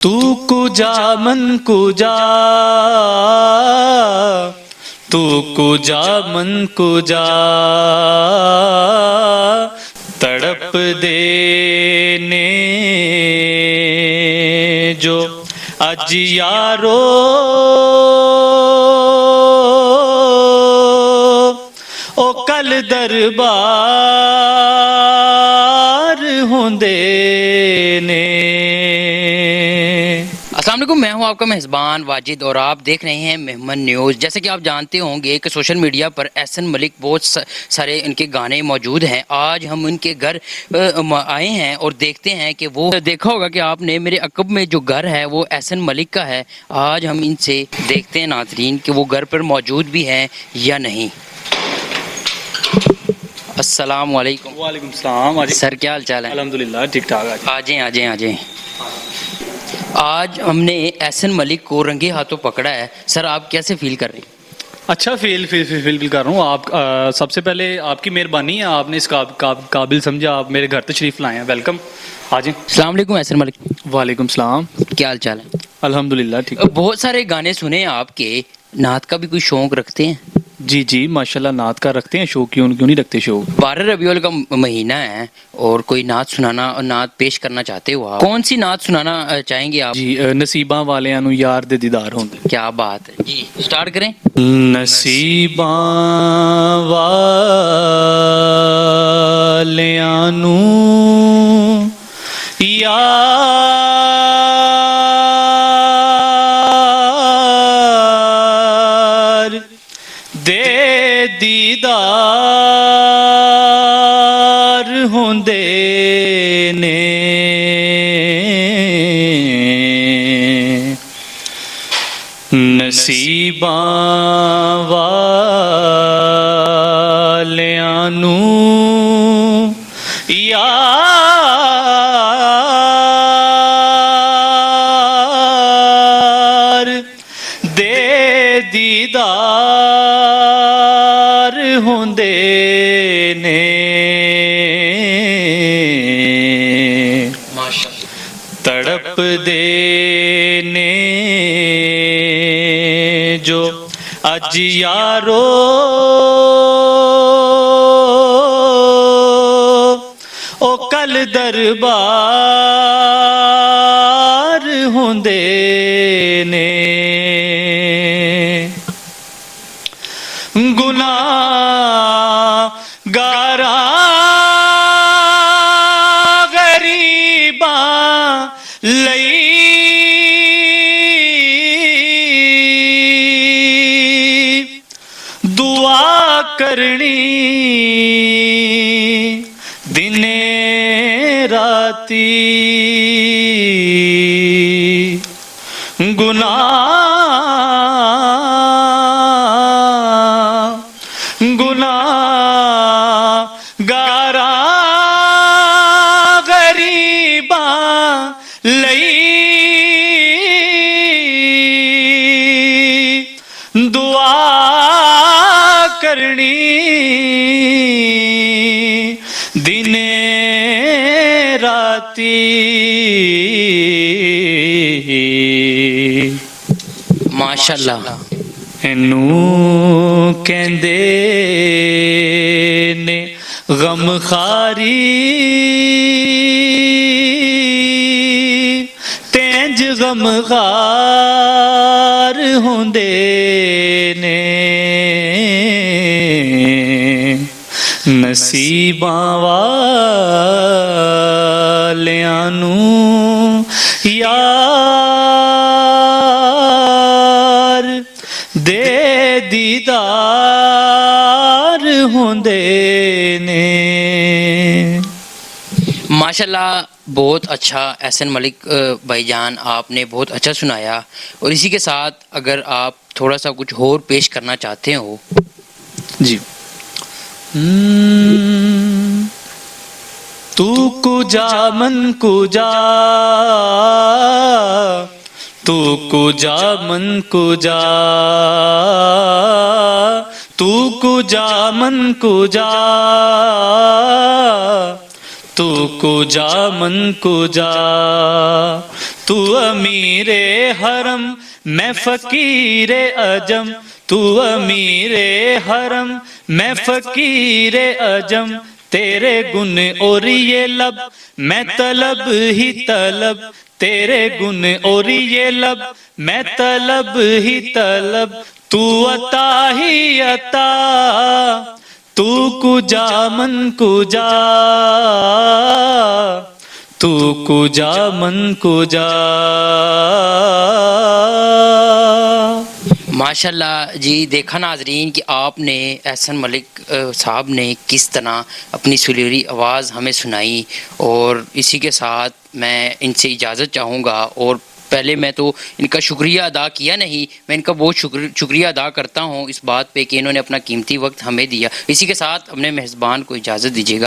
तू कुजा मन कुजा, तू कुजा मन कुजा, तड़प देने जो अज यारो ओ कल दरबार होंदे ने। अस्सलाम वालेकुम, मैं हूं आपका मेज़बान वाजिद और आप देख रहे हैं मेहमान न्यूज़। जैसे कि आप जानते होंगे कि सोशल मीडिया पर एहसन मलिक बहुत सारे इनके गाने मौजूद हैं। आज हम उनके घर आए हैं और देखते हैं कि वो देखा होगा कि आपने मेरे अकब में जो घर है वो एहसन मलिक का है। आज हम इनसे देखते हैं नाज़रीन कि वो घर पर मौजूद भी हैं या नहीं। अस्सलाम वालेकुम। वालेकुम सलाम। सर, क्या हाल चाल है? अल्हम्दुलिल्लाह ठीक ठाक। आ जाएं आ जाएं आ जाएं। आज हमने एहसन मलिक को रंगे हाथों पकड़ा है। सर, आप कैसे फील कर रहे हैं? अच्छा फील कर रहा हूँ। आप सबसे पहले आपकी मेहरबानी है, आपने इस काबिल समझा, आप मेरे घर तशरीफ़ लाए हैं। वेलकम। आ जाएं। अस्सलाम वालेकुम एहसन मलिक। वालेकुम सलाम। क्या हाल चाल है? अल्हम्दुलिल्लाह ठीक। बहुत सारे गाने सुने हैं आपके, नात का भी कोई शौक रखते हैं? जी जी माशाल्लाह, नात का रखते हैं शौक। क्यों नहीं रखते शौक। 12 रबीउल का महीना है और कोई नात सुनाना और नात पेश करना चाहते हो आप? कौन सी नात सुनाना चाहेंगे आप? जी नसीबां वालियां नू यार दे दीदार होंदे। क्या बात है जी, स्टार्ट करें। नसीबां वालियां नू यार दे दीदार होंदे ने। नसीबां वालियां नू यार दे दीदार होंदे ने। माशाअल्लाह। तड़प देने जो अज यारो ओ कल दरबार होंदे ने। गुनाहगारा गरीबां लई दुआ करनी दिने राती। गुनाहगारा गरीबां लई दुआ करनी दिने राती। माशाअल्लाह। इनू कहंदे ने गमखारी, तेंज गमखार होंदे ने। नसीबां वालियां नू यार दे दीदार होंदे ने। माशाल्लाह, बहुत अच्छा एहसन मलिक भाईजान, आपने बहुत अच्छा सुनाया। और इसी के साथ अगर आप थोड़ा सा कुछ और पेश करना चाहते हो। जी। तू कुजा मन कुजा, तू कुजा मन कुजा, तू कुजा मन कुजा, तू कुजा मन कुजा, तू अमीरे हरम मैं फकीरे अजम, तू अमीरे हरम मैं फकीरे अजम, तेरे गुन और ये लब मैं तलब ही तलब, तेरे गुन और ये लब मैं तलब ही तलब, तू अता ही अता, तू कुजा मन कुजा, तू कुजा मन कुजा। माशाल्लाह जी, देखा नाजरीन कि आपने एहसन मलिक साहब ने किस तरह अपनी सुरीली आवाज़ हमें सुनाई। और इसी के साथ मैं इनसे इजाज़त चाहूँगा। और पहले मैं तो इनका शुक्रिया अदा किया नहीं, मैं इनका बहुत शुक्रिया अदा करता हूँ इस बात पे कि इन्होंने अपना कीमती वक्त हमें दिया। इसी के साथ अपने मेज़बान को इजाज़त दीजिएगा।